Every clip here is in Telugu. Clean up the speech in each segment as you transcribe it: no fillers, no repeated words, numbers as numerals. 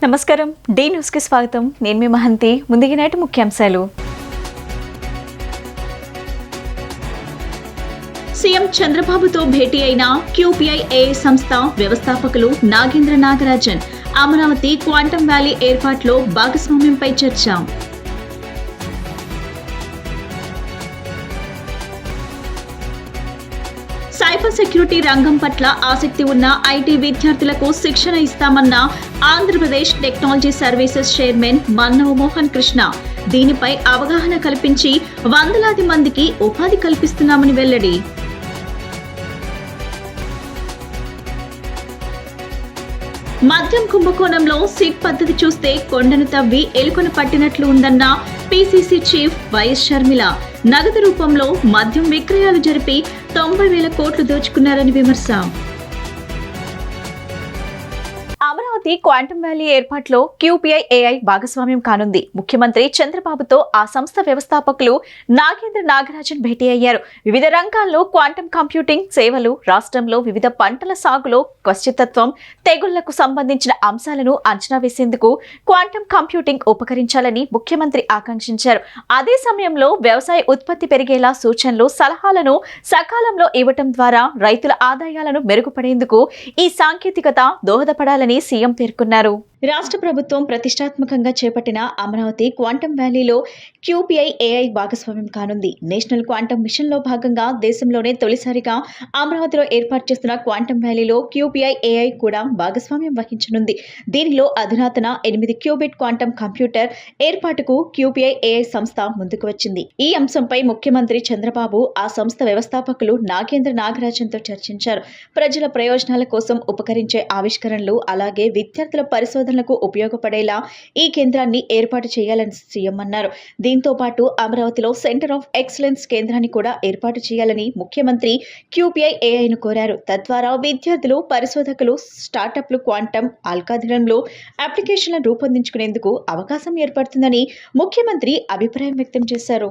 నమస్కారం. డి న్యూస్ కి స్వాగతం. నేను మీ మహంతి. ముందుగా నాటి ముఖ్యాంశాలు. సీఎం చంద్రబాబుతో భేటీ అయిన QPIA సంస్థ వ్యవస్థాపకులు నాగేంద్ర నాగరాజన్. అమరావతి క్వాంటమ్ వ్యాలీ ఏర్పాటులో భాగస్వామ్యంపై చర్చ. సైబర్ సెక్యూరిటీ రంగం పట్ల ఆసక్తి ఉన్న ఐటీ విద్యార్థులకు శిక్షణ ఇస్తామన్న Andhra Pradesh technology services chairman Mannava Mohan Krishna. దీనిపై అవగాహన కల్పించి వందలాది మందికి ఉపాధి కల్పిస్తున్నామని వెల్లడి. మద్యం కుంభకోణంలో సిట్ పద్ధతి చూస్తే కొండను తవ్వి ఎలుకను పట్టినట్లు ఉందన్న PCC చీఫ్ వైఎస్ షర్మిల. నగదు రూపంలో మద్యం విక్రయాలు జరిపి 90,000 కోట్లు దోచుకున్నారని విమర్శ. అమరావతి క్వాంటమ్ వ్యాలీ ఏర్పాటులో QPIA భాగస్వామ్యం కానుంది. ముఖ్యమంత్రి చంద్రబాబుతో ఆ సంస్థ వ్యవస్థాపకులు నాగేంద్ర నాగరాజన్ భేటీ అయ్యారు. వివిధ రంగాల్లో క్వాంటమ్ కంప్యూటింగ్ సేవలు, రాష్ట్రంలో వివిధ పంటల సాగులో ఖచ్చితత్వం, తెగుళ్లకు సంబంధించిన అంశాలను అంచనా వేసేందుకు క్వాంటమ్ కంప్యూటింగ్ ఉపకరించాలని ముఖ్యమంత్రి ఆకాంక్షించారు. అదే సమయంలో వ్యవసాయ ఉత్పత్తి పెరిగేలా సూచనలు, సలహాలను సకాలంలో ఇవ్వటం ద్వారా రైతుల ఆదాయాలను మెరుగుపడేందుకు ఈ సాంకేతికత దోహదపడాలని సీఎం పేర్కొన్నారు. రాష్ట్ర ప్రభుత్వం ప్రతిష్టాత్మకంగా చేపట్టిన అమరావతి క్వాంటమ్ వ్యాలీలో QPIA భాగస్వామ్యం కానుంది. నేషనల్ క్వాంటమ్ మిషన్ లో భాగంగా దేశంలోనే తొలిసారిగా అమరావతిలో ఏర్పాటు చేస్తున్న క్వాంటమ్ వ్యాలీలో QPIA కూడా భాగస్వామ్యం వహించనుంది. దీనిలో అధునాతన 8 క్యూబిట్ క్వాంటమ్ కంప్యూటర్ ఏర్పాటుకు QPIA సంస్థ ముందుకు వచ్చింది. ఈ అంశంపై ముఖ్యమంత్రి చంద్రబాబు ఆ సంస్థ వ్యవస్థాపకులు నాగేంద్ర నాగరాజన్తో చర్చించారు. ప్రజల ప్రయోజనాల కోసం ఉపకరించే ఆవిష్కరణలు, అలాగే విద్యార్థుల పరిశోధనలకు ఉపయోగపడేలా ఈ కేంద్రాన్ని ఏర్పాటు చేయాలని సీఎం అన్నారు. దీంతో పాటు అమరావతిలో సెంటర్ ఆఫ్ ఎక్సలెన్స్ కేంద్రాన్ని కూడా ఏర్పాటు చేయాలని ముఖ్యమంత్రి QPIAను కోరారు. తద్వారా విద్యార్థులు, పరిశోధకులు, స్టార్టప్లు క్వాంటమ్ అల్గారిథంలో అప్లికేషన్లను రూపొందించుకునేందుకు అవకాశం ఏర్పడుతుందని ముఖ్యమంత్రి అభిప్రాయం వ్యక్తం చేశారు.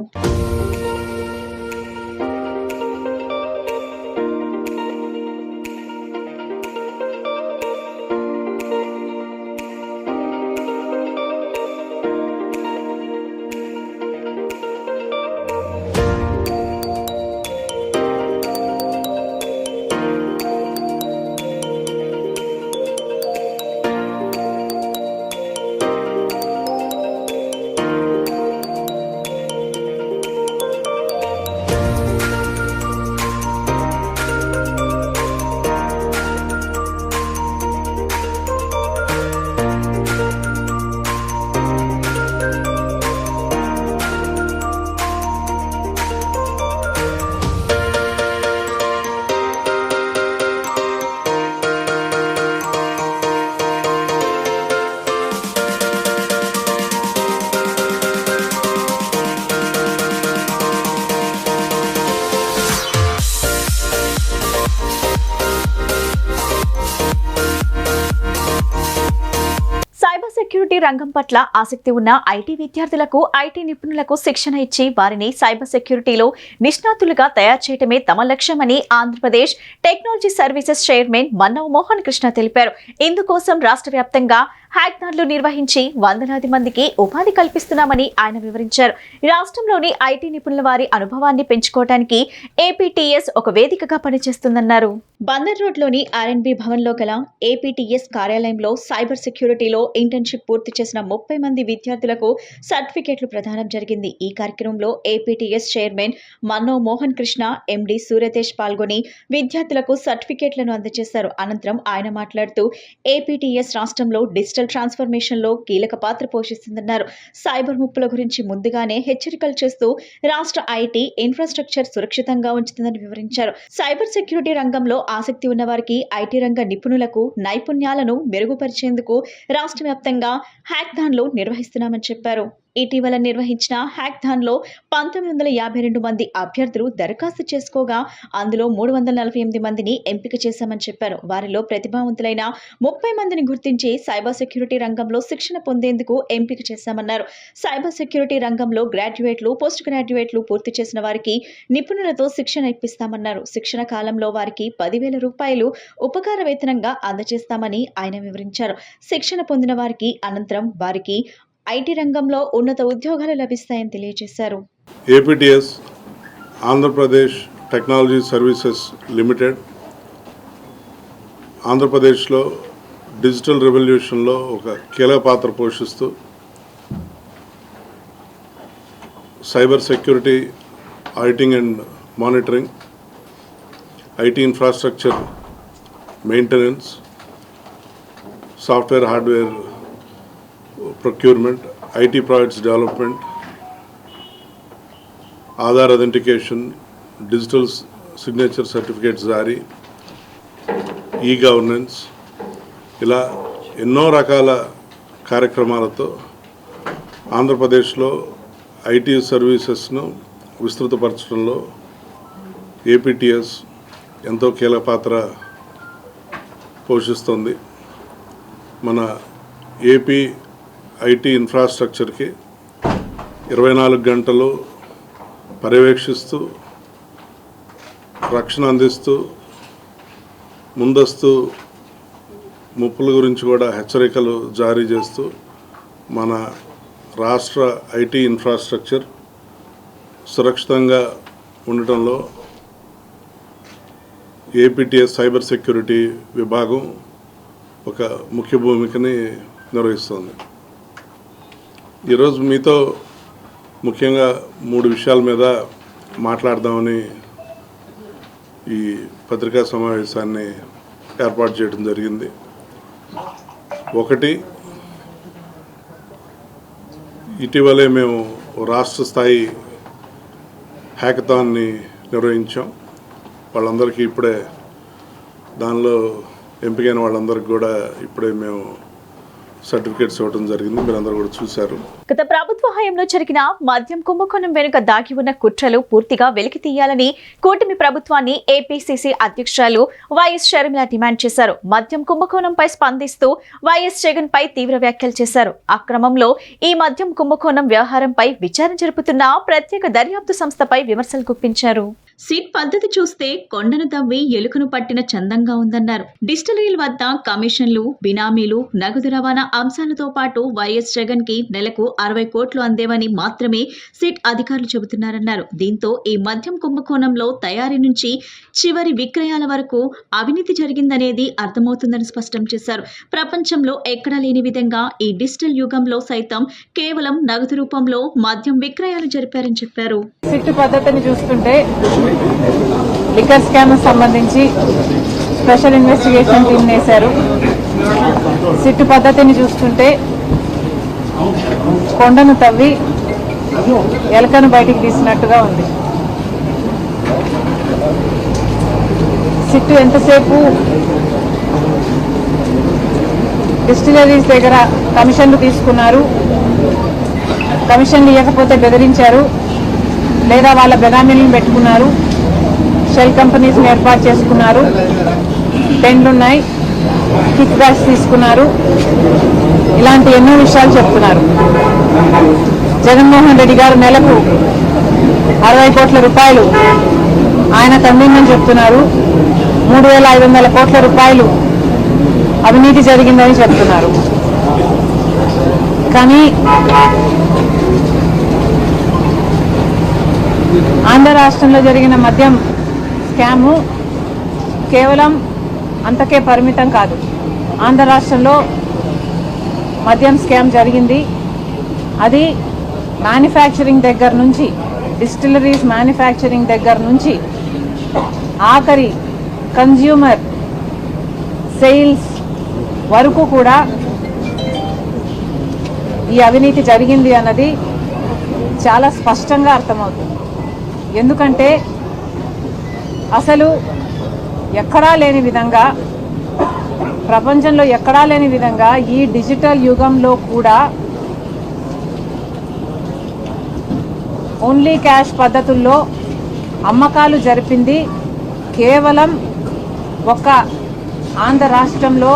సెక్యూరిటీ రంగం పట్ల ఆసక్తి ఉన్న ఐటీ విద్యార్థులకు, ఐటీ నిపుణులకు శిక్షణ ఇచ్చి వారిని సైబర్ సెక్యూరిటీలో నిష్ణాతులుగా తయారు చేయడమే తమ లక్ష్యమని Andhra Pradesh technology services chairman Mannava Mohan Krishna తెలిపారు. ఇందుకోసం రాష్ట్ర వ్యాప్తంగా హ్యాక్థాన్లు నిర్వహించి వందలాది మందికి ఉపాధి కల్పిస్తున్నామని ఆయన వివరించారు. రాష్ట్రంలోని ఐటీ నిపుణుల వారి అనుభవాన్ని పెంచుకోవడానికి APTS ఒక వేదికగా పనిచేస్తుందన్నారు. బందర్ రోడ్లోని R&B భవన్లో గల APTS కార్యాలయంలో సైబర్ సెక్యూరిటీలో ఇంటర్న్షిప్ పూర్తి చేసిన 30 మంది విద్యార్థులకు సర్టిఫికేట్లు ప్రదానం జరిగింది. ఈ కార్యక్రమంలో APTS chairman Mannava Mohan Krishna, MD Surya Tej పాల్గొని విద్యార్థులకు సర్టిఫికేట్లను అందజేశారు. అనంతరం ఆయన మాట్లాడుతూ APTS రాష్ట్రంలో డిజిటల్ ట్రాన్స్ఫర్మేషన్ లో కీలక పాత్ర పోషిస్తుందన్నారు. సైబర్ ముప్పుల గురించి ముందుగానే హెచ్చరికలు చేస్తూ రాష్ట్ర ఐటీ ఇన్ఫ్రాస్ట్రక్చర్ సురక్షితంగా ఉంచుతుందని వివరించారు. సైబర్ సెక్యూరిటీ రంగంలో ఆసక్తి ఉన్న వారికి, ఐటీ రంగ నిపుణులకు నైపుణ్యాలను మెరుగుపరిచేందుకు రాష్ట్ర వ్యాప్తంగా హ్యాక్థాన్లు నిర్వహిస్తున్నామని చెప్పారు. ఇటీవల నిర్వహించిన హ్యాకథాన్లో 1952 మంది అభ్యర్థులు దరఖాస్తు చేసుకోగా అందులో 348 మందిని ఎంపిక చేశామని చెప్పారు. వారిలో ప్రతిభావంతులైన 30 మందిని గుర్తించి సైబర్ సెక్యూరిటీ రంగంలో శిక్షణ పొందేందుకు ఎంపిక చేశామన్నారు. సైబర్ సెక్యూరిటీ రంగంలో గ్రాడ్యుయేట్లు, పోస్ట్ గ్రాడ్యుయేట్లు పూర్తి చేసిన వారికి నిపుణులతో శిక్షణ ఇప్పిస్తామన్నారు. శిక్షణ కాలంలో వారికి 10,000 రూపాయలు ఉపకార వేతనంగా అందజేస్తామని ఆయన వివరించారు. శిక్షణ పొందిన వారికి అనంతరం వారికి ఐటీ రంగంలో ఉన్నత ఉద్యోగాలు లభిస్తాయని తెలియజేశారు. APTS Andhra Pradesh technology services limited ఆంధ్రప్రదేశ్లో డిజిటల్ రెవల్యూషన్లో ఒక కీలక పాత్ర పోషిస్తూ cyber security, auditing and monitoring, IT infrastructure maintenance, software hardware procurement, IT projects development, Aadhaar authentication, digital signature certificates జారీ, ఈ గవర్నెన్స్, ఇలా ఎన్నో రకాల కార్యక్రమాలతో ఆంధ్రప్రదేశ్లో ఐటీ సర్వీసెస్ను విస్తృతపరచడంలో ఏపీటీఎస్ ఎంతో కీలక పాత్ర పోషిస్తుంది. మన ఏపీ ఐటీ ఇన్ఫ్రాస్ట్రక్చర్కి 24 గంటలు పర్యవేక్షిస్తూ, రక్షణ అందిస్తూ, ముందస్తు ముప్పుల గురించి కూడా హెచ్చరికలు జారీ చేస్తూ మన రాష్ట్ర ఐటీ ఇన్ఫ్రాస్ట్రక్చర్ సురక్షితంగా ఉండటంలో ఏపీటీఎస్ సైబర్ సెక్యూరిటీ విభాగం ఒక ముఖ్య భూమికని నిర్వహిస్తుంది. ఈరోజు మీతో ముఖ్యంగా 3 విషయాల మీద మాట్లాడదామని ఈ పత్రికా సమావేశాన్ని ఏర్పాటు చేయడం జరిగింది. ఒకటి, ఇటీవలే మేము రాష్ట్ర స్థాయి హ్యాకథాన్ని నిర్వహించాం. వాళ్ళందరికీ ఇప్పుడే దానిలో ఎంపికైన వాళ్ళందరికీ కూడా ఇప్పుడే మేము సర్టిఫికేట్స్ ఇవ్వడం జరిగింది. మీరందరూ కూడా చూశారు. గత ప్రభుత్వ హయాంలో జరిగిన మద్యం కుంభకోణం వెనుక దాగి ఉన్న కుట్రలు పూర్తిగా వెలికి తీయాలని కూటమి ప్రభుత్వాన్ని ఏపీసీసీ అధ్యక్షురాలు వైఎస్ షర్మిల డిమాండ్ చేశారు. మద్యం కుంభకోణంపై స్పందిస్తూ వైఎస్ జగన్ పై తీవ్ర వ్యాఖ్యలు చేశారు. అక్రమంలో ఈ మద్యం కుంభకోణం వ్యవహారంపై విచారణ జరుపుతున్న ప్రత్యేక దర్యాప్తు సంస్థపై విమర్శలు గుప్పించారు. సిట్ పద్ధతి చూస్తే కొండను తవ్వి ఎలుకను పట్టిన చందంగా ఉందన్నారు. డిస్టిలరీల వద్ద కమిషన్లు, బినామీలు, నగదు రవాణా అంశాలతో పాటు వైఎస్ జగన్ కి నెలకు 60 కోట్లు అందేవని మాత్రమే సిట్ అధికారులు చెబుతున్నారన్నారు. దీంతో ఈ మద్యం కుంభకోణంలో తయారీ నుంచి చివరి విక్రయాల వరకు అవినీతి జరిగిందనేది అర్థమవుతుందని స్పష్టం చేశారు. ప్రపంచంలో ఎక్కడా లేని విధంగా ఈ డిజిటల్ యుగంలో సైతం కేవలం నగదు రూపంలో మద్యం విక్రయాలు జరిపారని చెప్పారు. సిట్ పద్ధతిని చూస్తుంటే లిక్కర్ స్కామ్ సంబంధించి స్పెషల్ ఇన్వెస్టిగేషన్ టీం వేశారు. సిట్ పద్ధతిని చూస్తుంటే కొండను తవ్వి ఎలకను బయటికి తీసినట్టుగా ఉంది. సిట్ ఎంతసేపు డిస్టిలరీస్ దగ్గర కమిషన్లు తీసుకున్నారు, కమిషన్లు ఇవ్వకపోతే బెదిరించారు, లేదా వాళ్ళ బెనామీలను పెట్టుకున్నారు, షెల్ కంపెనీస్ని ఏర్పాటు చేసుకున్నారు, టెండ్లున్నాయి, కిక్ బ్యాక్స్ తీసుకున్నారు, ఇలాంటి ఎన్నో విషయాలు చెప్తున్నారు. జగన్మోహన్ రెడ్డి గారు నెలకు 60 కోట్ల రూపాయలు ఆయన తండ్రిని చెప్తున్నారు. 3,500 కోట్ల రూపాయలు అవినీతి జరిగిందని చెప్తున్నారు. కానీ ఆంధ్ర రాష్ట్రంలో జరిగిన మద్యం స్కాము కేవలం అంతకే పరిమితం కాదు. ఆంధ్ర రాష్ట్రంలో మద్యం స్కామ్ జరిగింది. అది మ్యానుఫ్యాక్చరింగ్ దగ్గర నుంచి, డిస్టిలరీస్ మ్యానుఫ్యాక్చరింగ్ దగ్గర నుంచి ఆఖరి కన్జ్యూమర్ సేల్స్ వరకు కూడా ఈ అవినీతి జరిగింది అన్నది చాలా స్పష్టంగా అర్థమవుతుంది. ఎందుకంటే అసలు ఎక్కడా లేని విధంగా, ప్రపంచంలో ఎక్కడా లేని విధంగా ఈ డిజిటల్ యుగంలో కూడా ఓన్లీ క్యాష్ పద్ధతుల్లో అమ్మకాలు జరిపింది కేవలం ఒక ఆంధ్ర రాష్ట్రంలో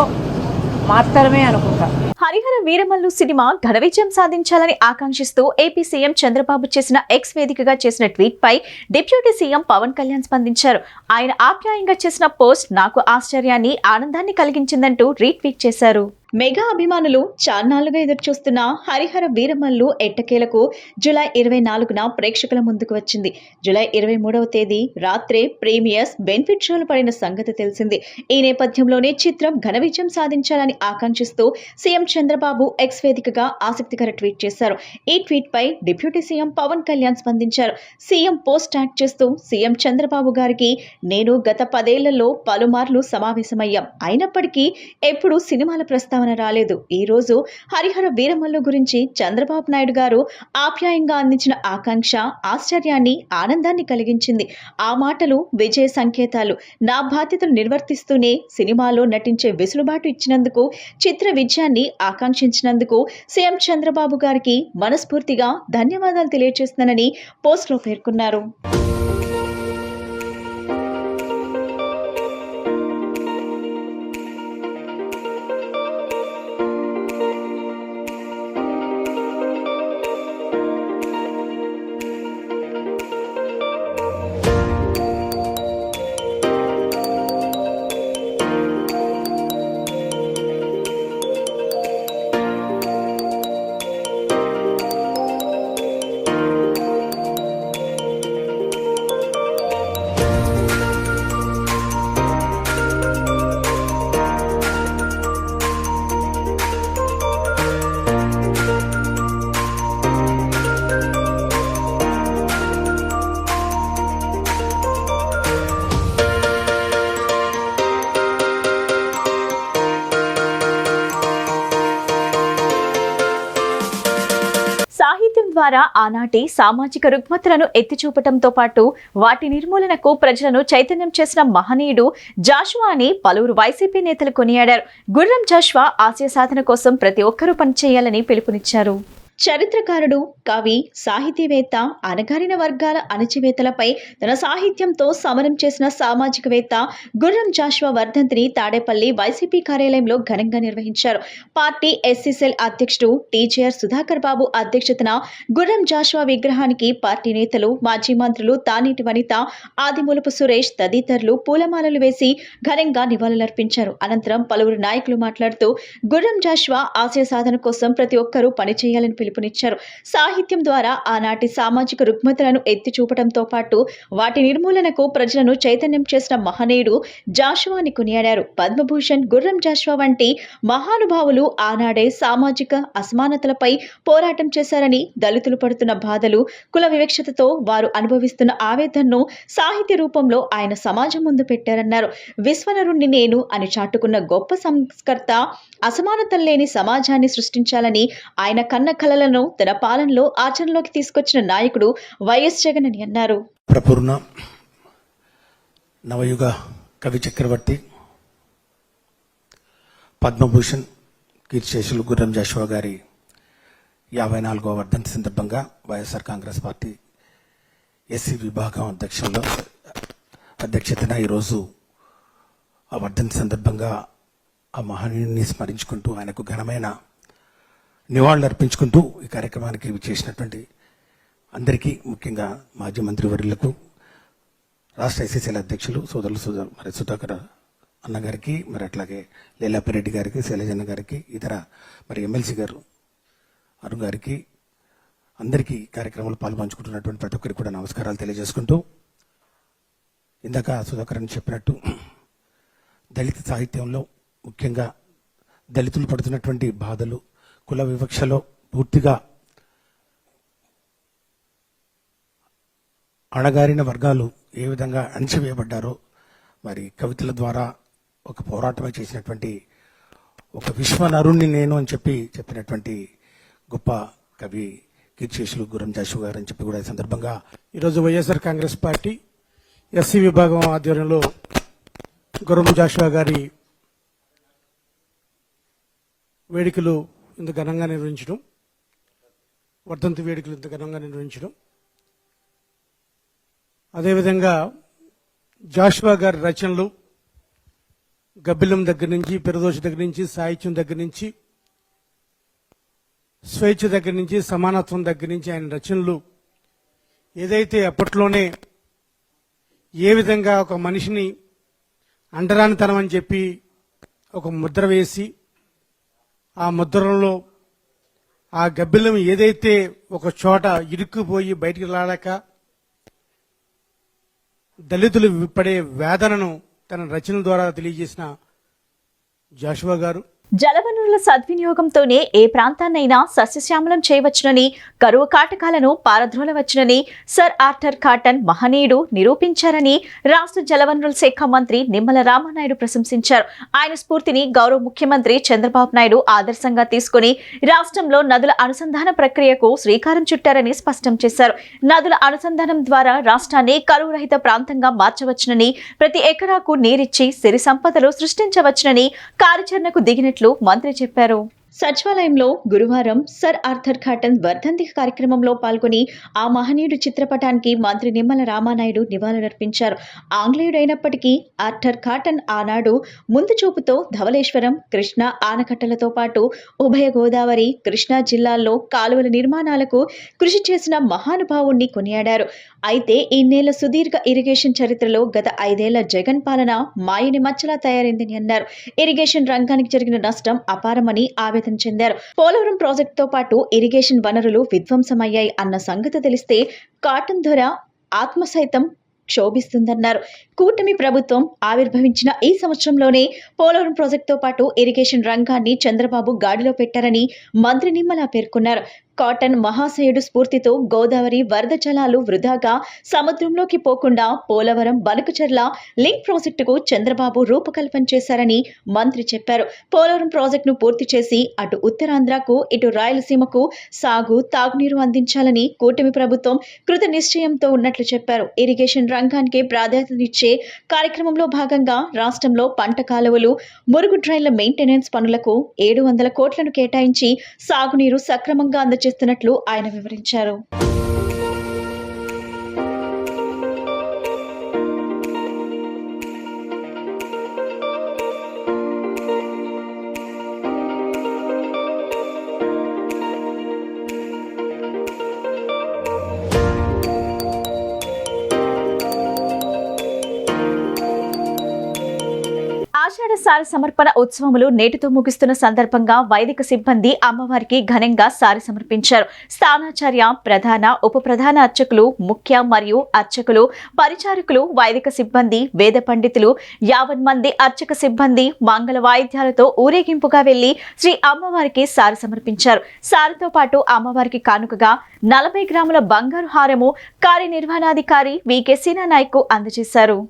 మాత్రమే అనుకుంటా. హరిహర వీరమల్లు సినిమా ఘన విజయం సాధించాలని ఆకాంక్షిస్తూ ఏపీ సీఎం చంద్రబాబు చేసిన ఎక్స్ వేదికగా చేసిన ట్వీట్ పై డిప్యూటీ సీఎం పవన్ కళ్యాణ్ స్పందించారు. ఆయన ఆప్యాయంగా చేసిన పోస్ట్ నాకు ఆశ్చర్యాన్ని, ఆనందాన్ని కలిగించిందంటూ రీట్వీట్ చేశారు. మెగా అభిమానులు చాన్నాళ్లుగా ఎదురుచూస్తున్న హరిహర వీరమల్లు ఎట్టకేలకు జూలై 24న ప్రేక్షకుల ముందుకు వచ్చింది. జూలై 23వ తేదీ రాత్రే ప్రీమియర్స్ బెనిఫిట్ షోలు పడిన సంగతి తెలిసింది. ఈ నేపథ్యంలోనే చిత్రం ఘన విజయం సాధించాలని ఆకాంక్షిస్తూ సీఎం చంద్రబాబు ఎక్స్ వేదికగా ఆసక్తికర ట్వీట్ చేశారు. ఈ ట్వీట్ పై డిప్యూటీ సీఎం పవన్ కళ్యాణ్ స్పందించారు. సీఎం పోస్ట్ ట్యాగ్ చేస్తూ సీఎం చంద్రబాబు గారికి నేను గత 10 ఏళ్లలో పలుమార్లు సమావేశమయ్యాం. అయినప్పటికీ ఎప్పుడూ సినిమాల ప్రస్తావన రాలేదు. ఈ రోజు హరిహర వీరమల్లు గురించి చంద్రబాబు నాయుడు గారు ఆప్యాయంగా అందించిన ఆకాంక్ష ఆశ్చర్యాన్ని, ఆనందాన్ని కలిగించింది. ఆ మాటలు విజయ సంకేతాలు. నా బాధ్యతలు నిర్వర్తిస్తూనే సినిమాలో నటించే వెసులుబాటు ఇచ్చినందుకు, చిత్ర విజయాన్ని ఆకాంక్షించినందుకు సీఎం చంద్రబాబు గారికి మనస్ఫూర్తిగా ధన్యవాదాలు తెలియజేస్తున్నానని పోస్ట్లో పేర్కొన్నారు. సాహిత్యం ద్వారా ఆనాటి సామాజిక రుగ్మతలను ఎత్తిచూపటంతో పాటు వాటి నిర్మూలనకు ప్రజలను చైతన్యం చేసిన మహనీయుడు జాషువా అని పలువురు వైసీపీ నేతలు కొనియాడారు. గుర్రం జాషువా ఆశయ సాధన కోసం ప్రతి ఒక్కరూ పనిచేయాలని పిలుపునిచ్చారు. చరిత్రకారుడు, కవి, సాహితీవేత్త, అణగారిన వర్గాల అణచివేతలపై తన సాహిత్యంతో సమరం చేసిన సామాజికవేత్త గుర్రం జాషువా వర్ధంతిని తాడేపల్లి వైసీపీ కార్యాలయంలో ఘనంగా నిర్వహించారు. పార్టీ ఎస్సీ సెల్ అధ్యక్షుడు టీజేఆర్ సుధాకర్ బాబు అధ్యక్షతన గుర్రం జాషువా విగ్రహానికి పార్టీ నేతలు, మాజీ మంత్రులు తానేటి వనిత, ఆదిమూలపు సురేష్ తదితరులు పూలమాలలు వేసి ఘనంగా నివాళులర్పించారు. అనంతరం పలువురు నాయకులు మాట్లాడుతూ గుర్రం జాషువా ఆశయ సాధన కోసం ప్రతి ఒక్కరూ పనిచేయాలని పిలుపునిచ్చారు. సాహిత్యం ద్వారా ఆనాటి సామాజిక రుగ్మతలను ఎత్తి చూపడంతో పాటు వాటి నిర్మూలనకు ప్రజలను చైతన్యం చేసిన మహనీయుడు జాషువాని కొనియాడారు. పద్మభూషణ్, గుర్రం జాషువా వంటి మహానుభావులు ఆనాడే సామాజిక అసమానతలపై పోరాటం చేశారని, దళితులు పడుతున్న బాధలు, కుల వివక్షతతో వారు అనుభవిస్తున్న ఆవేదనను సాహిత్య రూపంలో ఆయన సమాజం ముందు పెట్టారన్నారు. విశ్వనరుణ్ణి నేను అని చాటుకున్న గొప్ప సంస్కర్త, అసమానతలు లేని సమాజాన్ని సృష్టించాలని ఆయన కన్న కలలను తన పాలనలో ఆచరణలోకి తీసుకొచ్చిన నాయకుడు వైఎస్ జగన్ అని అన్నారు. ప్రపూర్ణ నవయుగ కవి చక్రవర్తి, పద్మభూషణ్, కీర్తిశేషులు గుర్రం జాషువా గారి 54వ వర్ధంతి సందర్భంగా వైఎస్ఆర్ కాంగ్రెస్ పార్టీ ఎస్సీ విభాగం అధ్యక్షతన ఈరోజు ఆ వర్ధంతి సందర్భంగా ఆ మహనీయుని స్మరించుకుంటూ ఆయనకు ఘనమైన నివాళులు అర్పించుకుంటూ ఈ కార్యక్రమానికి చేసినటువంటి అందరికీ, ముఖ్యంగా మాజీ మంత్రివర్యులకు, రాష్ట్ర ఎస్సీసీల అధ్యక్షులు సోదరులు సుధాకర్ అన్నగారికి, మరి అట్లాగే లీలాపిరెడ్డి గారికి, శైలజన్న గారికి, ఇతర మరి ఎమ్మెల్సీ గారు అరుణ్ గారికి, అందరికీ కార్యక్రమంలో పాల్పంచుకుంటున్నటువంటి ప్రతి ఒక్కరికి కూడా నమస్కారాలు తెలియజేసుకుంటూ, ఇందాక సుధాకర్ అని చెప్పినట్టు దళిత సాహిత్యంలో ముఖ్యంగా దళితులు పడుతున్నటువంటి బాధలు, కుల వివక్షలో పూర్తిగా అణగారిన వర్గాలు ఏ విధంగా అణచివేయబడ్డారో మరి కవితల ద్వారా ఒక పోరాటమే చేసినటువంటి ఒక విశ్వనరుణ్ణి నేను అని చెప్పినటువంటి గొప్ప కవి కీర్తిశేషులు గుర్రం జాషువా గారు అని చెప్పి కూడా ఈ సందర్భంగా ఈరోజు వైఎస్ఆర్ కాంగ్రెస్ పార్టీ ఎస్సీ విభాగం ఆధ్వర్యంలో గుర్రం జాషువా గారి వేడుకలు ఇంత ఘనంగా నిర్వహించడం, వర్ధంతి వేడుకలు ఇంత ఘనంగా నిర్వహించడం అదేవిధంగా జాషువా గారి రచనలు గబ్బిలం దగ్గర నుంచి, పెరదోష దగ్గర నుంచి, సాహిత్యం దగ్గర నుంచి, స్వేచ్ఛ దగ్గర నుంచి, సమానత్వం దగ్గర నుంచి ఆయన రచనలు ఏదైతే అప్పట్లోనే ఏ విధంగా ఒక మనిషిని అంటరానితనం అని చెప్పి ఒక ముద్ర వేసి ఆ ముద్రలో ఆ గబ్బిలం ఏదైతే ఒక చోట ఇరుక్కుపోయి బయటికి రాలేక దళితులు పడే వేదనను తన రచనల ద్వారా తెలియజేసిన జాషువా గారు జలవనరుల సద్వినియోగంతోనే ఏ ప్రాంతాన్నైనా సస్యశ్యామలం చేయవచ్చునని, కరువు కాటకాలను పారద్రోలవచ్చునని సర్ ఆర్థర్ కాటన్ మహనీయుడు నిరూపించారని రాష్ట్ర జలవనరుల శాఖ మంత్రి నిమ్మల రామానాయుడు ప్రశంసించారు. ఆయన స్ఫూర్తిని గౌరవ ముఖ్యమంత్రి చంద్రబాబు నాయుడు ఆదర్శంగా తీసుకుని రాష్ట్రంలో నదుల అనుసంధాన ప్రక్రియకు శ్రీకారం చుట్టారని స్పష్టం చేశారు. నదుల అనుసంధానం ద్వారా రాష్ట్రాన్ని కరువు రహిత ప్రాంతంగా మార్చవచ్చునని, ప్రతి ఎకరాకు నీరిచ్చి సిరి సంపదలు సృష్టించవచ్చునని కార్యాచరణకు దిగినట్లు మంత్రి చెప్పారు. సచివాలయంలో గురువారం సర్ ఆర్థర్ కాటన్ వర్ధంతి కార్యక్రమంలో పాల్గొని ఆ మహనీయుడు చిత్రపటానికి మంత్రి నిమ్మల రామానాయుడు నివాళులర్పించారు. ఆంగ్లేయుడైనప్పటికీ ఆర్థర్ కాటన్ ఆనాడు ముందు చూపుతో ధవళేశ్వరం, కృష్ణా ఆనకట్టలతో పాటు ఉభయ గోదావరి, కృష్ణా జిల్లాల్లో కాలువల నిర్మాణాలకు కృషి చేసిన మహానుభావుణ్ణి కొనియాడారు. అయితే ఇన్నేళ్ల సుదీర్ఘ ఇరిగేషన్ చరిత్రలో గత 5 ఏళ్ల జగన్ పాలన మాయని మచ్చలా తయారైందని అన్నారు. ఇరిగేషన్ రంగానికి జరిగిన నష్టం అపారమని ఆవేదన చెందారు. పోలవరం ప్రాజెక్టుతో పాటు ఇరిగేషన్ వనరులు విధ్వంసమయ్యాయి అన్న సంగతి తెలిస్తే కాటన్ ధర ఆత్మ సైతం క్షోభిస్తుందన్నారు. కూటమి ప్రభుత్వం ఆవిర్భవించిన ఈ సంవత్సరంలోనే పోలవరం ప్రాజెక్టుతో పాటు ఇరిగేషన్ రంగాన్ని చంద్రబాబు గాడిలో పెట్టారని మంత్రి నిమ్మల పేర్కొన్నారు. కాటన్ మహాశయుడు స్ఫూర్తితో గోదావరి వరద జలాలు వృధాగా సముద్రంలోకి పోకుండా పోలవరం బనకచెర్ల లింక్ ప్రాజెక్టుకు చంద్రబాబు రూపకల్పన చేశారని మంత్రి చెప్పారు. పోలవరం ప్రాజెక్టును పూర్తి చేసి అటు ఉత్తరాంధ్రకు, ఇటు రాయలసీమకు సాగు, తాగునీరు అందించాలని కూటమి ప్రభుత్వం కృత నిశ్చయంతో ఉన్నట్లు చెప్పారు. ఇరిగేషన్ రంగానికి ప్రాధాన్యతనిచ్చే కార్యక్రమంలో భాగంగా రాష్ట్రంలో పంట కాలువలు, మురుగు డ్రైన్ల మెయింటెనెన్స్ పనులకు 700 కోట్లను కేటాయించి సాగునీరు సక్రమంగా అందజేస్తున్నట్లు ఆయన వివరించారు. ఆషాఢ సారి సమర్పణ ఉత్సవములు నేటితో ముగుస్తున్న సందర్భంగా వైదిక సిబ్బంది అమ్మవారికి ఘనంగా సారి సమర్పించారు. స్థానాచార్య, ప్రధాన, ఉప ప్రధాన అర్చకులు, ముఖ్య మరియు అర్చకులు, పరిచారకులు, వైదిక సిబ్బంది, వేద పండితులు 50 మంది అర్చక సిబ్బంది మంగళ వాయిద్యాలతో ఊరేగింపుగా వెళ్లి శ్రీ అమ్మవారికి సారి సమర్పించారు. సారితో పాటు అమ్మవారికి కానుకగా 40 గ్రాముల బంగారు హారము కార్యనిర్వహణాధికారి వికే సినా నాయక్ అందజేశారు.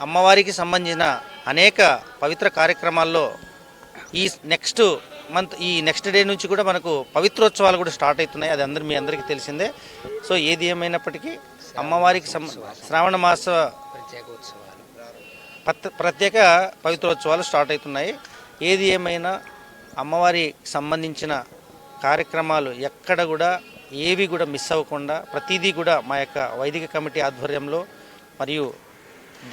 అమ్మవారికి సంబంధించిన అనేక పవిత్ర కార్యక్రమాల్లో ఈ నెక్స్ట్ డే నుంచి కూడా మనకు పవిత్రోత్సవాలు కూడా స్టార్ట్ అవుతున్నాయి. అది మీ అందరికీ తెలిసిందే. సో ఏది ఏమైనప్పటికీ అమ్మవారికి శ్రావణ మాస ప్రత్యేక పవిత్రోత్సవాలు స్టార్ట్ అవుతున్నాయి. ఏది ఏమైనా అమ్మవారికి సంబంధించిన కార్యక్రమాలు ఎక్కడ కూడా ఏవి కూడా మిస్ అవ్వకుండా ప్రతిదీ కూడా మా యొక్క వైదిక కమిటీ ఆధ్వర్యంలో మరియు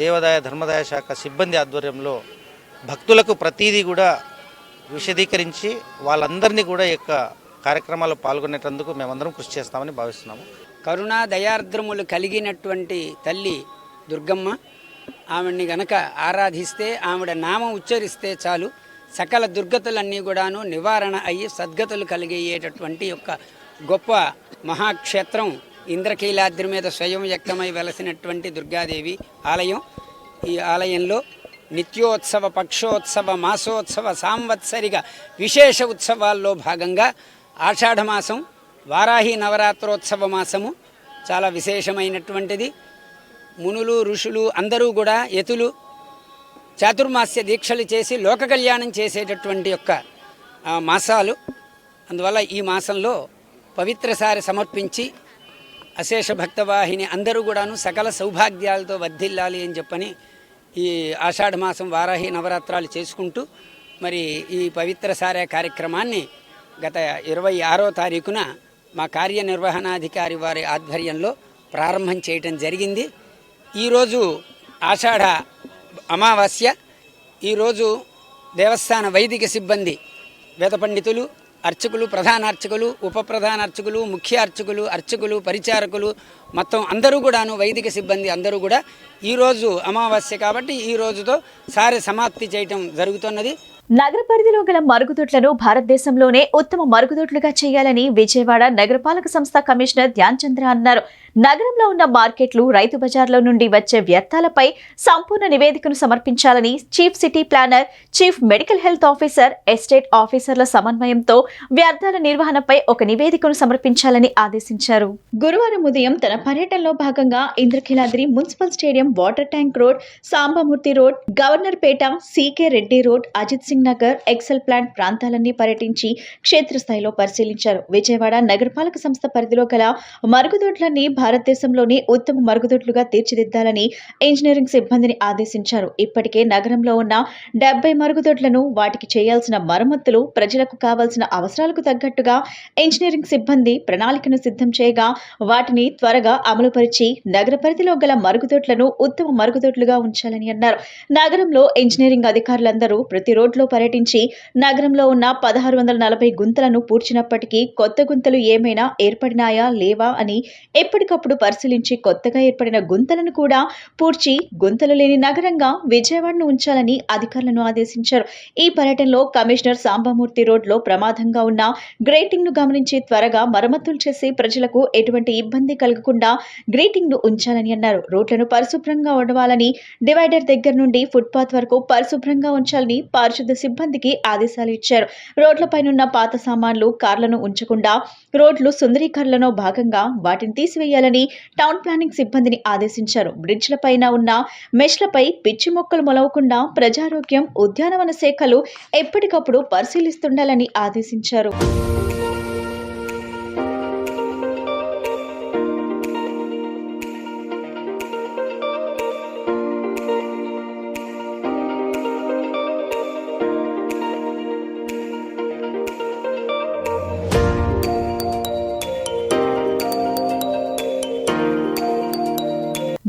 దేవాదాయ ధర్మదాయ శాఖ సిబ్బంది ఆధ్వర్యంలో భక్తులకు ప్రతిదీ కూడా విశదీకరించి వాళ్ళందరినీ కూడా ఈ యొక్క కార్యక్రమాల్లో పాల్గొనేటందుకు మేమందరం కృషి చేస్తామని భావిస్తున్నాము. కరుణా దయార్ద్రములు కలిగినటువంటి తల్లి దుర్గమ్మ, ఆవిడ్ని గనక ఆరాధిస్తే, ఆవిడ నామం ఉచ్చరిస్తే చాలు సకల దుర్గతులన్నీ కూడాను నివారణ అయ్యి సద్గతులు కలిగేటటువంటి యొక్క గొప్ప మహాక్షేత్రం ఇంద్రకీలాద్రి మీద స్వయం వ్యక్తమై వెలసినటువంటి దుర్గాదేవి ఆలయం. ఈ ఆలయంలో నిత్యోత్సవ, పక్షోత్సవ, మాసోత్సవ, సాంవత్సరిక విశేష ఉత్సవాల్లో భాగంగా ఆషాఢమాసం వారాహి నవరాత్రోత్సవ మాసము చాలా విశేషమైనటువంటిది. మునులు, ఋషులు అందరూ కూడా యతులు చాతుర్మాస్య దీక్షలు చేసి లోక కళ్యాణం చేసేటటువంటి యొక్క మాసాలు. అందువల్ల ఈ మాసంలో పవిత్రసారి సమర్పించి అశేష భక్తవాహిని అందరూ కూడాను సకల సౌభాగ్యాలతో వర్ధిల్లాలి అని చెప్పని ఈ ఆషాఢమాసం వారాహి నవరాత్రాలు చేసుకుంటూ మరి ఈ పవిత్రసార కార్యక్రమాన్ని గత 26వ తారీఖున మా కార్యనిర్వహణాధికారి వారి ఆధ్వర్యంలో ప్రారంభం చేయటం జరిగింది. ఈరోజు ఆషాఢ అమావాస్య. ఈరోజు దేవస్థాన వైదిక సిబ్బంది, వేద పండితులు, అర్చకులు, ప్రధాన అర్చకులు, ఉప ప్రధాన అర్చకులు, ముఖ్య అర్చకులు, అర్చకులు, పరిచారకులు మొత్తం అందరూ కూడాను వైదిక సిబ్బంది అందరూ కూడా ఈరోజు అమావాస్య కాబట్టి ఈ రోజుతో సారి సమాప్తి చేయటం జరుగుతున్నది. నగర పరిధిలో గల మరుగుదొడ్లను భారతదేశంలోనే ఉత్తమ మరుగుదొడ్లుగా చేయాలని విజయవాడ నగరపాలక సంస్థ కమిషనర్ ధ్యాన్ చంద్ర అన్నారు. నగరంలో ఉన్న మార్కెట్లు, రైతు బజార్ల నుండి వచ్చే వ్యర్థాలపై సంపూర్ణ నివేదికను సమర్పించాలని chief city planner, chief medical health officer, estate ఆఫీసర్ల సమన్వయంతో వ్యర్థాల నిర్వహణపై ఒక నివేదికను సమర్పించాలని ఆదేశించారు. గురువారం ఉదయం తన పర్యటనలో భాగంగా Indrakeeladri municipal stadium, water tank road, Sambamurthy road, Governorpet, CK Reddy road, Ajit Singh Nagar, excel plant ప్రాంతాలన్నీ పర్యటించి క్షేత్రస్థాయిలో పరిశీలించారు. విజయవాడ నగరపాలక సంస్థ పరిధిలో గల మరుగుదొడ్లన్నీ భారతదేశంలోని ఉత్తమ మరుగుదొడ్లుగా తీర్చిదిద్దాలని ఇంజనీరింగ్ సిబ్బందిని ఆదేశించారు. ఇప్పటికే నగరంలో ఉన్న 70 మరుగుదొడ్లను, వాటికి చేయాల్సిన మరమ్మతులు, ప్రజలకు కావాల్సిన అవసరాలకు తగ్గట్టుగా ఇంజనీరింగ్ సిబ్బంది ప్రణాళికను సిద్ధం చేయగా వాటిని త్వరగా అమలుపరిచి నగర పరిధిలో గల మరుగుదొడ్లను ఉత్తమ మరుగుదొడ్లుగా ఉంచాలని అన్నారు. నగరంలో ఇంజనీరింగ్ అధికారులందరూ ప్రతి రోడ్లో పర్యటించి నగరంలో ఉన్న 1640 గుంతలను పూడ్చినప్పటికీ కొత్త గుంతలు ఏమైనా ఏర్పడినాయా లేవా అని ఎప్పటికప్పుడు పరిశీలించి కొత్తగా ఏర్పడిన గుంతలను కూడా పూడ్చి గుంతలు లేని నగరంగా విజయవాడను ఉంచాలని అధికారులను ఆదేశించారు. ఈ పర్యటనలో కమిషనర్ సాంబమూర్తి రోడ్లో ప్రమాదంగా ఉన్న గ్రేటింగ్ ను గమనించి త్వరగా మరమ్మతులు చేసి ప్రజలకు ఎటువంటి ఇబ్బంది కలగకుండా గ్రేటింగ్ ను ఉంచాలని అన్నారు. రోడ్లను పరిశుభ్రంగా ఉండవాలని, డివైడర్ దగ్గర నుండి ఫుట్పాత్ వరకు పరిశుభ్రంగా ఉంచాలని పారిశుద్ధ సిబ్బందికి ఆదేశాలు ఇచ్చారు. రోడ్లపైనున్న పాత సామాన్లు, కార్లను ఉంచకుండా రోడ్లు సుందరీకరణలో భాగంగా వాటిని తీసివేయాలని టౌన్ ప్లానింగ్ సిబ్బందిని ఆదేశించారు. బ్రిడ్జ్లపైన ఉన్న మెష్లపై పిచ్చి మొక్కలు మొలవకుండా ప్రజారోగ్యం, ఉద్యానవన శాఖలు ఎప్పటికప్పుడు పరిశీలిస్తుండాలని ఆదేశించారు.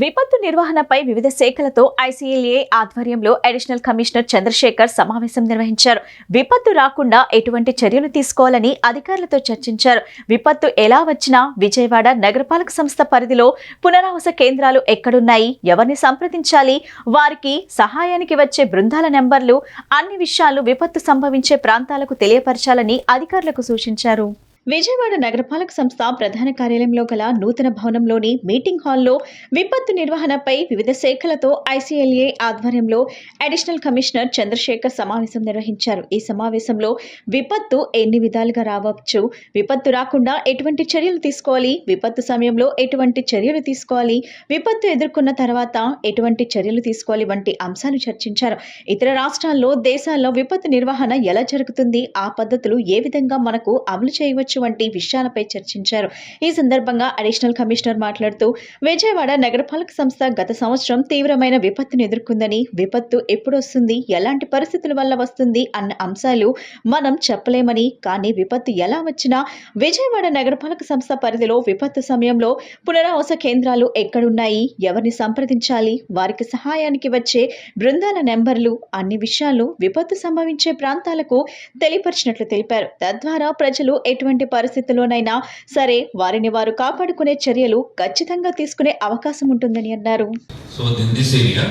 విపత్తు నిర్వహణపై వివిధ శాఖలతో ఐసీఎల్ఏ ఆధ్వర్యంలో అడిషనల్ కమిషనర్ చంద్రశేఖర్ సమావేశం నిర్వహించారు. విపత్తు రాకుండా ఎటువంటి చర్యలు తీసుకోవాలని అధికారులతో చర్చించారు. విపత్తు ఎలా వచ్చినా విజయవాడ నగరపాలక సంస్థ పరిధిలో పునరావాస కేంద్రాలు ఎక్కడున్నాయి, ఎవరిని సంప్రదించాలి, వారికి సహాయానికి వచ్చే బృందాల నెంబర్లు, అన్ని విషయాలు విపత్తు సంభవించే ప్రాంతాలకు తెలియపరచాలని అధికారులకు సూచించారు. విజయవాడ నగరపాలక సంస్థ ప్రధాన కార్యాలయంలో గల నూతన భవనంలోని మీటింగ్ హాల్లో విపత్తు నిర్వహణపై వివిధ శాఖలతో ఐసీఎల్ఏ ఆధ్వర్యంలో అడిషనల్ కమిషనర్ చంద్రశేఖర్ సమావేశం నిర్వహించారు. ఈ సమావేశంలో విపత్తు ఎన్ని విధాలుగా రావచ్చు, విపత్తు రాకుండా ఎటువంటి చర్యలు తీసుకోవాలి, విపత్తు సమయంలో ఎటువంటి చర్యలు తీసుకోవాలి, విపత్తు ఎదుర్కొన్న తర్వాత ఎటువంటి చర్యలు తీసుకోవాలి వంటి అంశాలు చర్చించారు. ఇతర రాష్ట్రాల్లో, దేశాల్లో విపత్తు నిర్వహణ ఎలా జరుగుతుంది, ఆ పద్ధతులు ఏ విధంగా మనకు అమలు చేయవచ్చు వంటి విషయాలపై చర్చించారు. ఈ సందర్భంగా అడిషనల్ కమిషనర్ మాట్లాడుతూ విజయవాడ నగరపాలక సంస్థ గత సంవత్సరం తీవ్రమైన విపత్తును ఎదుర్కొందని, విపత్తు ఎప్పుడు వస్తుంది, ఎలాంటి పరిస్థితుల వల్ల వస్తుంది అన్న అంశాలు మనం చెప్పలేమని, కానీ విపత్తు ఎలా వచ్చినా విజయవాడ నగరపాలక సంస్థ పరిధిలో విపత్తు సమయంలో పునరావాస కేంద్రాలు ఎక్కడున్నాయి, ఎవరిని సంప్రదించాలి, వారికి సహాయానికి వచ్చే బృందాల నెంబర్లు అన్ని విషయాలు విపత్తు సంభవించే ప్రాంతాలకు తెలియపరిచినట్లు తెలిపారు. తద్వారా ప్రజలు ఎటువంటి పరిస్థితుల్లోనైనా సరే వారిని వారు కాపాడుకునే చర్యలు ఖచ్చితంగా తీసుకునే అవకాశం ఉంటుందని అన్నారు. So in this area,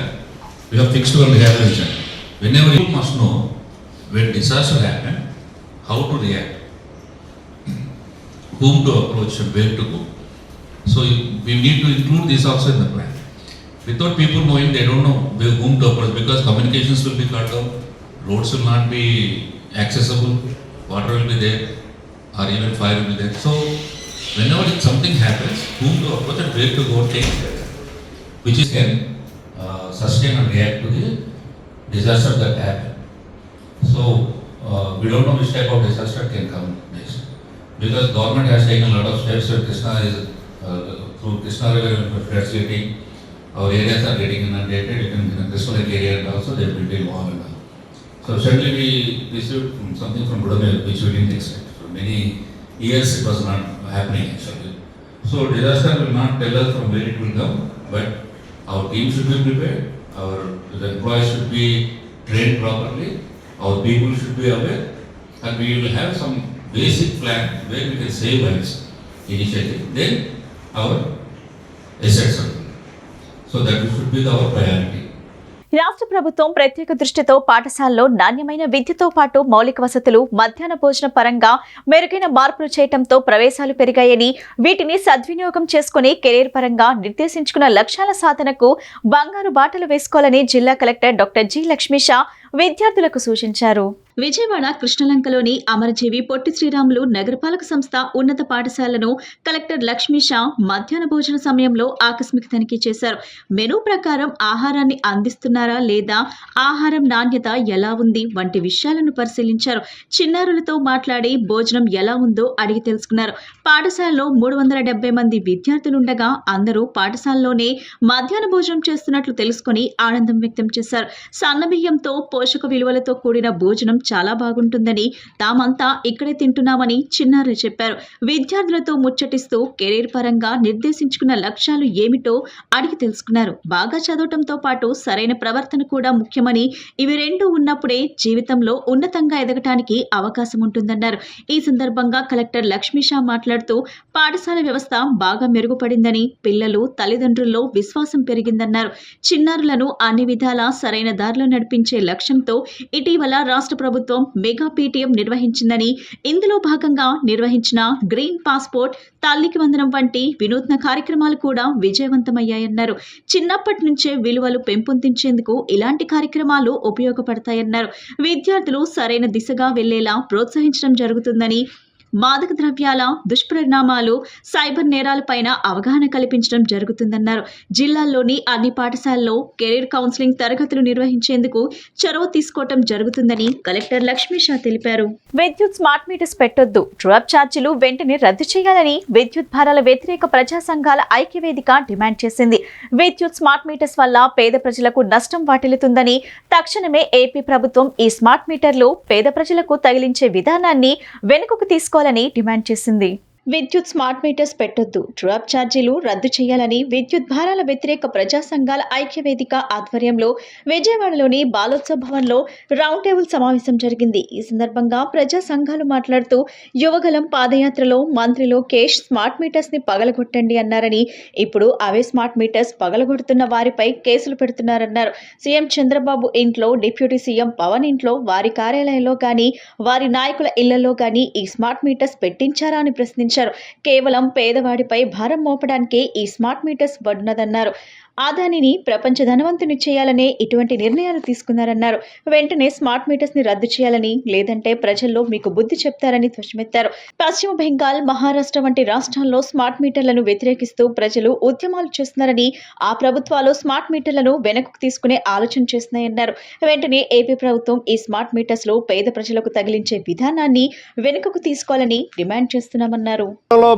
we have fixed one reaction. Whenever you must know when disaster happen, how to react, whom to approach and where to go. So we need to include this also in the plan. Without people knowing, they don't know whom to approach because communications will be cut off, roads will not be accessible, water will be there, or even fire will be there. So whenever something happens, whom to approach and where to go, take care, which is can sustain and react to the disaster that happen. So we don't know which type of disaster can come next because government has taken a lot of steps. So Krishna is through Krishna River facility, our areas are getting inundated. Even in the Krishna Lake area and also they will be wall and all. So suddenly we received something from Budamel which we didn't expect. For many years it was not happening actually. So disaster will not tell us from where it will come, but our team should be prepared, our employees should be trained properly, our people should be aware, and we will have some basic plan where we can save lives initially, then our assets are. So that should be our priority. రాష్ట్ర ప్రభుత్వం ప్రత్యేక దృష్టితో పాఠశాలలో నాణ్యమైన విద్యతో పాటు మౌలిక వసతులు, మధ్యాహ్న భోజన పరంగా మెరుగైన మార్పులు చేయడంతో ప్రవేశాలు పెరిగాయని, వీటిని సద్వినియోగం చేసుకుని కెరీర్ పరంగా నిర్దేశించుకున్న లక్ష్యాల సాధనకు బంగారు బాటలు వేసుకోవాలని జిల్లా కలెక్టర్ డాక్టర్ జి లక్ష్మీషా విద్యార్థులకు సూచించారు. విజయవాడ కృష్ణలంకలోని అమరజీవి పొట్టి శ్రీరాములు నగరపాలక సంస్థ ఉన్నత పాఠశాలను కలెక్టర్ లక్ష్మీషా మధ్యాహ్న భోజన సమయంలో ఆకస్మిక తనిఖీ చేశారు. మెనూ ప్రకారం ఆహారాన్ని అందిస్తున్నారా లేదా, ఆహారం నాణ్యత ఎలా ఉంది వంటి విషయాలను పరిశీలించారు. చిన్నారులతో మాట్లాడి భోజనం ఎలా ఉందో అడిగి తెలుసుకున్నారు. పాఠశాలలో 370 మంది విద్యార్థులుండగా అందరూ పాఠశాలలోనే మధ్యాహ్న భోజనం చేస్తున్నట్లు తెలుసుకుని ఆనందం వ్యక్తం చేశారు. సన్నబియ్యంతో పోషక విలువలతో కూడిన భోజనం చాలా బాగుంటుందని, తామంతా ఇక్కడే తింటున్నామని చిన్నారులు చెప్పారు. విద్యార్థులతో ముచ్చటిస్తూ కెరీర్ పరంగా నిర్దేశించుకున్న లక్ష్యాలు ఏమిటో అడిగి తెలుసుకున్నారు. బాగా చదవటంతో పాటు సరైన ప్రవర్తన కూడా ముఖ్యమని, ఇవి రెండు ఉన్నప్పుడే జీవితంలో ఉన్నతంగా ఎదగటానికి అవకాశం ఉంటుందన్నారు. ఈ సందర్భంగా కలెక్టర్ లక్ష్మీషా మాట్లాడుతూ పాఠశాల వ్యవస్థ బాగా మెరుగుపడిందని, పిల్లలు తల్లిదండ్రుల్లో విశ్వాసం పెరిగిందన్నారు. చిన్నారులను అన్ని విధాలా సరైన దారిలో నడిపించే లక్ష్యంతో ఇటీవల రాష్ట్ర ప్రభుత్వం మెగా పీటీఎం నిర్వహించిందని, ఇందులో భాగంగా నిర్వహించిన గ్రీన్ పాస్పోర్ట్, తల్లికి వందనం వంటి వినూత్న కార్యక్రమాలు కూడా విజయవంతమయ్యాయన్నారు. చిన్నప్పటి నుంచే విలువలు పెంపొందించేందుకు ఇలాంటి కార్యక్రమాలు ఉపయోగపడతాయన్నారు. విద్యార్థులు సరైన దిశగా వెళ్లేలా ప్రోత్సహించడం జరుగుతుందని, మాదక ద్రవ్యాల దుష్పరిణామాలు, సైబర్ నేరాలపైన అవగాహన కల్పించడం జరుగుతుందన్నారు. జిల్లాల్లోని అన్ని పాఠశాలల్లో కెరీర్ కౌన్సిలింగ్ తరగతులు నిర్వహించేందుకు చొరవ తీసుకోవడం జరుగుతుందని కలెక్టర్ లక్ష్మీషా తెలిపారు. విద్యుత్ స్మార్ట్ మీటర్స్ పెట్టొద్దు, ట్రూఅప్ ఛార్జీలు వెంటనే రద్దు చేయాలని విద్యుత్ భారాల వ్యతిరేక ప్రజా సంఘాల ఐక్యవేదిక డిమాండ్ చేసింది. విద్యుత్ స్మార్ట్ మీటర్స్ వల్ల పేద ప్రజలకు నష్టం వాటిల్లుతుందని, తక్షణమే ఏపీ ప్రభుత్వం ఈ స్మార్ట్ మీటర్లు పేద ప్రజలకు తగిలించే విధానాన్ని వెనుకకు తీసుకోవాలని డిమాండ్ చేసింది. విద్యుత్ స్మార్ట్ మీటర్స్ పెట్టొద్దు, ట్రూఅప్ ఛార్జీలు రద్దు చేయాలని విద్యుత్ భారాల వ్యతిరేక ప్రజా సంఘాల ఐక్యవేదిక ఆధ్వర్యంలో విజయవాడలోని బాలోత్సవ్ భవన్లో రౌండ్ టేబుల్ సమావేశం జరిగింది. ఈ సందర్భంగా ప్రజా సంఘాలు మాట్లాడుతూ యువగలం పాదయాత్రలో మంత్రి లోకేష్ స్మార్ట్ మీటర్స్ ని పగలగొట్టండి అన్నారని, ఇప్పుడు అవే స్మార్ట్ మీటర్స్ పగలగొడుతున్న వారిపై కేసులు పెడుతున్నారన్నారు. సీఎం చంద్రబాబు ఇంట్లో, డిప్యూటీ సీఎం పవన్ ఇంట్లో, వారి కార్యాలయంలో గాని, వారి నాయకుల ఇళ్లలో గాని ఈ స్మార్ట్ మీటర్స్ పెట్టించారా అని ప్రశ్నించారు. కేవలం పేదవాడిపై భారం మోపడానికే ఈ స్మార్ట్ మీటర్స్ పడినదన్నారు. ఆదానిని ప్రపంచ ధనవంతుని చేయాలనే ఇటువంటి నిర్ణయాలు తీసుకున్నారన్నారు. వెంటనే స్మార్ట్ మీటర్స్ ని రద్దు చేయాలని, లేదంటే ప్రజల్లో మీకు బుద్ధి చెప్తారని ధ్వజమెత్తారు. పశ్చిమ బెంగాల్, మహారాష్ట్ర వంటి రాష్ట్రాల్లో స్మార్ట్ మీటర్లను వ్యతిరేకిస్తూ ప్రజలు ఉద్యమాలు చేస్తున్నారని, ఆ ప్రభుత్వాలు స్మార్ట్ మీటర్లను వెనక్కు తీసుకునే ఆలోచన చేస్తున్నాయన్నారు. వెంటనే ఏపీ ప్రభుత్వం ఈ స్మార్ట్ మీటర్స్ లో పేద ప్రజలకు తగిలించే విధానాన్ని వెనుకకు తీసుకోవాలని డిమాండ్ చేస్తున్నామన్నారు.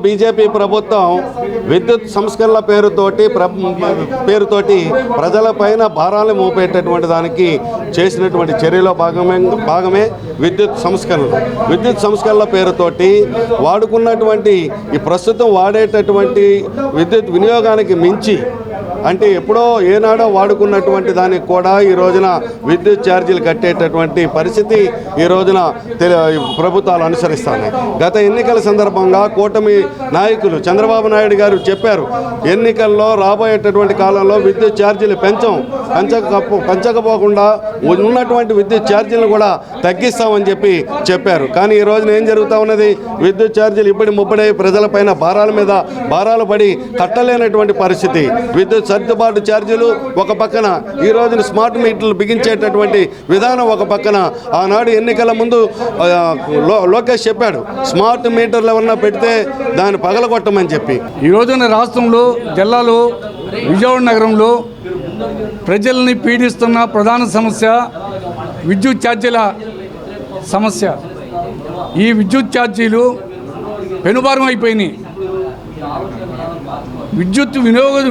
బీజేపీ ప్రభుత్వం విద్యుత్ సంస్కరణల పేరుతోటి ప్రజలపైన భారాలు మోపేటటువంటి దానికి చేసినటువంటి చర్యలో భాగమే విద్యుత్ సంస్కరణల పేరుతోటి వాడుకున్నటువంటి ఈ ప్రస్తుతం వాడేటటువంటి విద్యుత్ వినియోగానికి మించి, అంటే ఎప్పుడో ఏనాడో వాడుకున్నటువంటి దానికి కూడా ఈ రోజున విద్యుత్ ఛార్జీలు కట్టేటటువంటి పరిస్థితి ఈ రోజున ప్రభుత్వాలు అనుసరిస్తున్నాయి. గత ఎన్నికల సందర్భంగా కూటమి నాయకులు చంద్రబాబు నాయుడు గారు చెప్పారు, ఎన్నికల్లో రాబోయేటటువంటి కాలంలో విద్యుత్ ఛార్జీలు పెంచకపోకుండా ఉన్నటువంటి విద్యుత్ ఛార్జీలను కూడా తగ్గిస్తామని చెప్పారు. కానీ ఈ రోజున ఏం జరుగుతూ ఉన్నది? విద్యుత్ ఛార్జీలు ఇప్పటి ముప్పడై ప్రజలపైన భారాలు పడి కట్టలేనటువంటి పరిస్థితి. విద్యుత్ సర్దుబాటు ఛార్జీలు ఒక పక్కన, ఈ రోజున స్మార్ట్ మీటర్లు బిగించేటటువంటి విధానం ఒక పక్కన. ఆనాడు ఎన్నికల ముందు లోకేష్ చెప్పాడు, స్మార్ట్ మీటర్లు ఏమన్నా పెడితే దాన్ని పగలగొట్టమని చెప్పి. ఈ రోజున రాష్ట్రంలో, జిల్లాలో, విజయవాడ నగరంలో ప్రజల్ని పీడిస్తున్న ప్రధాన సమస్య విద్యుత్ ఛార్జీల సమస్య. ఈ విద్యుత్ ఛార్జీలు పెనుభారం అయిపోయినాయి. విద్యుత్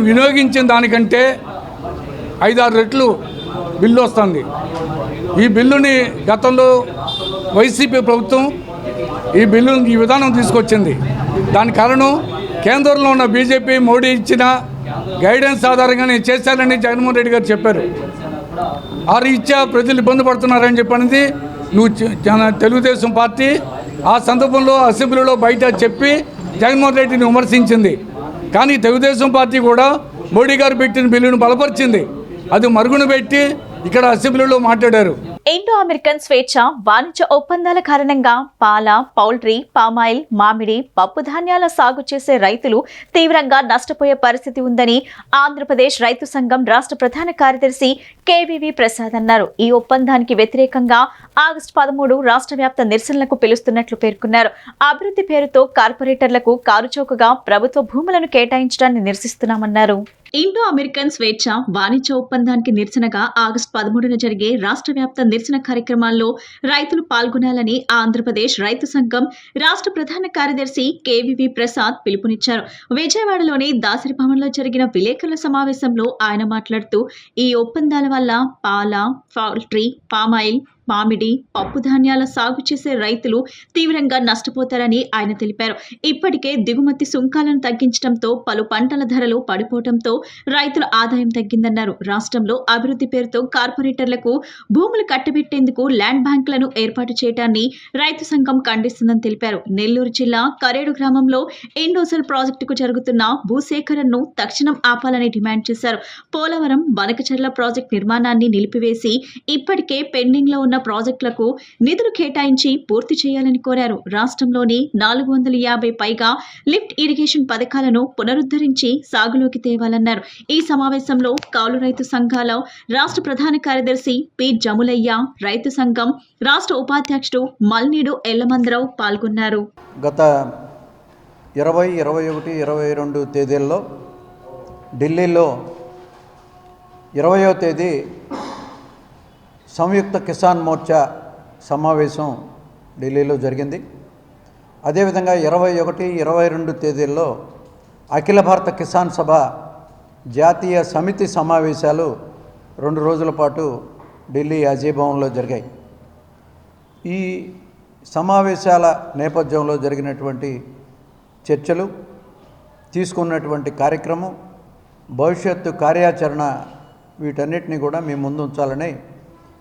వినియోగించిన దానికంటే 5-6 రెట్లు బిల్లు వస్తుంది. ఈ బిల్లుని గతంలో వైసీపీ ప్రభుత్వం ఈ విధానం తీసుకొచ్చింది. దాని కారణం కేంద్రంలో ఉన్న బీజేపీ, మోడీ ఇచ్చిన గైడెన్స్ ఆధారంగా నేను చేశానని జగన్మోహన్ రెడ్డి గారు చెప్పారు. ఆ రీత్యా ప్రజలు ఇబ్బంది పడుతున్నారని చెప్పనేది తెలుగుదేశం పార్టీ ఆ సందర్భంలో అసెంబ్లీలో బయట చెప్పి జగన్మోహన్ రెడ్డిని విమర్శించింది. కానీ తెలుగుదేశం పార్టీ కూడా మోడీ గారు పెట్టిన బిల్లును బలపరిచింది. అది మరుగున పెట్టి ఇక్కడ అసెంబ్లీలో మాట్లాడారు. ఇండో అమెరికన్ స్వేచ్ఛ వాణిజ్య ఒప్పందాల కారణంగా పాల, పౌల్ట్రీ, పామాయిల్, మామిడి, పప్పు ధాన్యాల సాగు చేసే రైతులు తీవ్రంగా నష్టపోయే పరిస్థితి ఉందని ఆంధ్రప్రదేశ్ రైతు సంఘం రాష్ట్ర ప్రధాన కార్యదర్శి కేవీవీ ప్రసాద్ అన్నారు. ఈ ఒప్పందానికి వ్యతిరేకంగా ఆగస్టు 13 రాష్ట్ర వ్యాప్త నిరసనలకు పిలుస్తున్నట్లు పేర్కొన్నారు. అభివృద్ధి పేరుతో కార్పొరేటర్లకు కారుచౌకగా ప్రభుత్వ భూములను కేటాయించడాన్ని నిరసిస్తున్నామన్నారు. ఇండో అమెరికన్ స్వేచ్ఛ వాణిజ్య ఒప్పందానికి నిరసనగా ఆగస్టు 13న జరిగే రాష్ట్ర వ్యాప్త నిరసన కార్యక్రమాల్లో రైతులు పాల్గొనాలని ఆంధ్రప్రదేశ్ రైతు సంఘం రాష్ట్ర ప్రధాన కార్యదర్శి కేవీవీ ప్రసాద్ పిలుపునిచ్చారు. విజయవాడలోని దాసరి భవన్లో జరిగిన విలేకరుల సమావేశంలో ఆయన మాట్లాడుతూ, ఈ ఒప్పందాల వల్ల పాల, పౌల్ట్రీ, పామాయిల్, మామిడి, పప్పు ధాన్యాల సాగు చేసే రైతులు తీవ్రంగా నష్టపోతారని ఆయన తెలిపారు. ఇప్పటికే దిగుమతి సుంకాలను తగ్గించడంతో పలు పంటల ధరలు పడిపోవడంతో రైతుల ఆదాయం తగ్గిందన్నారు. రాష్ట్రంలో అభివృద్ధి పేరుతో కార్పొరేటర్లకు భూములు కట్టబెట్టేందుకు ల్యాండ్ బ్యాంకులను ఏర్పాటు చేయడాన్ని రైతు సంఘం ఖండిస్తుందని తెలిపారు. నెల్లూరు జిల్లా కరేడు గ్రామంలో ఇండోసల్ ప్రాజెక్టుకు జరుగుతున్న భూసేకరణను తక్షణం ఆపాలని డిమాండ్ చేశారు. పోలవరం, బనకచర్ల ప్రాజెక్టు నిర్మాణాన్ని నిలిపివేసి ఇప్పటికే పెండింగ్ లో ఉన్న ప్రాజెక్టులకు నిధులు కేటాయించి పూర్తి చేయాలని కోరారు. రాష్ట్రంలోని 450 పైగా లిఫ్ట్ ఇరిగేషన్ పథకాలను పునరుద్ధరించి సాగులోకి తేవాలన్నారు. ఈ సమావేశంలో కౌలు రైతు సంఘాల రాష్ట్ర ప్రధాన కార్యదర్శి పి జములయ్య, రైతు సంఘం రాష్ట్ర ఉపాధ్యక్షుడు మల్నీడు ఎల్లమందరావు పాల్గొన్నారు. గత 20, 21, 22 తేదీల్లో ఢిల్లీలో 20వ తేదీ సంయుక్త కిసాన్ మోర్చా సమావేశం ఢిల్లీలో జరిగింది. అదేవిధంగా 21, 22 తేదీల్లో అఖిల భారత కిసాన్ సభ జాతీయ సమితి సమావేశాలు 2 రోజుల పాటు ఢిల్లీ అజయభవన్లో జరిగాయి. ఈ సమావేశాల నేపథ్యంలో జరిగినటువంటి చర్చలు, తీసుకున్నటువంటి కార్యక్రమం, భవిష్యత్తు కార్యాచరణ వీటన్నిటిని కూడా మీ ముందు ఉంచాలని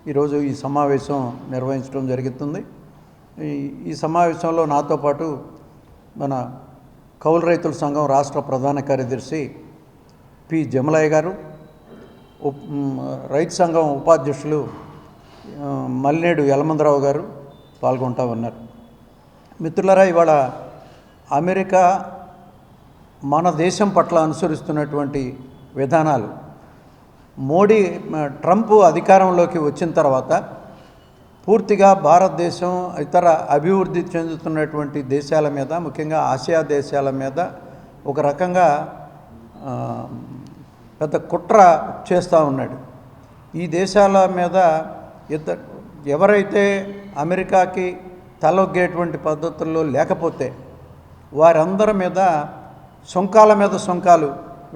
ఈరోజు ఈ సమావేశం నిర్వహించడం జరుగుతుంది. ఈ సమావేశంలో నాతో పాటు మన కౌలు రైతుల సంఘం రాష్ట్ర ప్రధాన కార్యదర్శి పి జమలయ్య గారు, రైతు సంఘం ఉపాధ్యక్షులు మల్నేడు యలమందరావు గారు పాల్గొంటా ఉన్నారు. మిత్రులారా, ఇవాళ అమెరికా మన దేశం పట్ల అనుసరిస్తున్నటువంటి విధానాలు ట్రంప్ అధికారంలోకి వచ్చిన తర్వాత పూర్తిగా భారతదేశం ఇతర అభివృద్ధి చెందుతున్నటువంటి దేశాల మీద, ముఖ్యంగా ఆసియా దేశాల మీద ఒక రకంగా పెద్ద కుట్ర చేస్తూ ఉన్నాడు. ఈ దేశాల మీద ఎవరైతే అమెరికాకి తలొగ్గేటువంటి పద్ధతుల్లో లేకపోతే వారందరి మీద సుంకాలు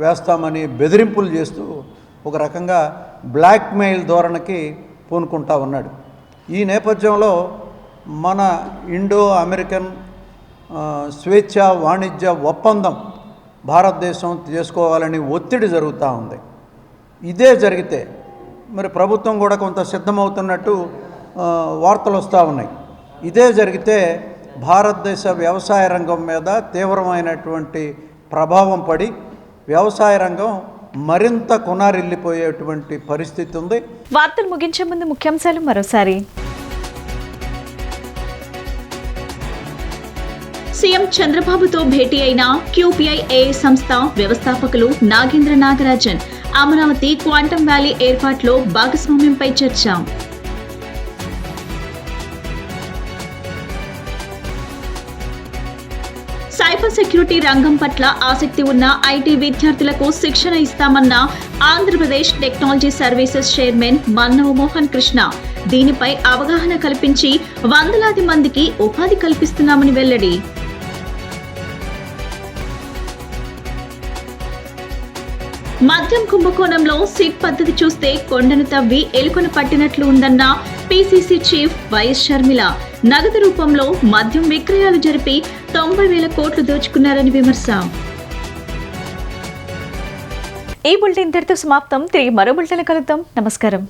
వేస్తామని బెదిరింపులు చేస్తూ ఒక రకంగా బ్లాక్మెయిల్ ధోరణికి పూనుకుంటా ఉన్నాడు. ఈ నేపథ్యంలో మన ఇండో అమెరికన్ స్వేచ్ఛ వాణిజ్య ఒప్పందం భారతదేశం చేసుకోవాలని ఒత్తిడి జరుగుతూ ఉంది. ఇదే జరిగితే మరి ప్రభుత్వం కూడా కొంత సిద్ధమవుతున్నట్టు వార్తలు వస్తూ ఉన్నాయి. ఇదే జరిగితే భారతదేశ వ్యవసాయ రంగం మీద తీవ్రమైనటువంటి ప్రభావం పడి వ్యవసాయ రంగం మరింత కొనారిల్లిపోయేటువంటి పరిస్థితి ఉంది. వార్తలు ముగించే ముందు ముఖ్యాంశాలు మరోసారి. సీఎం చంద్రబాబుతో భేటీ అయిన QPIA సంస్థ వ్యవస్థాపకులు నాగేంద్ర నాగరాజన్. అమరావతి క్వాంటమ్ వ్యాలీ ఏర్పాట్లో భాగస్వామ్యంపై చర్చ. సైబర్ సెక్యూరిటీ రంగం పట్ల ఆసక్తి ఉన్న ఐటీ విద్యార్థులకు శిక్షణ ఇస్తామన్న Andhra Pradesh technology services chairman Mannava Mohan Krishna. దీనిపై అవగాహన కల్పించి వందలాది మందికి ఉపాధి కల్పిస్తున్నామని వెల్లడి. మద్యం కుంభకోణంలో సిట్ పద్ధతి చూస్తే కొండను తవ్వి ఎలుకను పట్టినట్లు ఉందన్న PCC చీఫ్ వైఎస్ షర్మిల. నగదు రూపంలో మద్యం విక్రయాలు జరిపి 90,000 కోట్లు దోచుకున్నారని విమర్శ. ఈ బులెటిన్ ఇంతటితో సమాప్తం. తిరిగి మరో బులెటిన్ కలుద్దాం. నమస్కారం.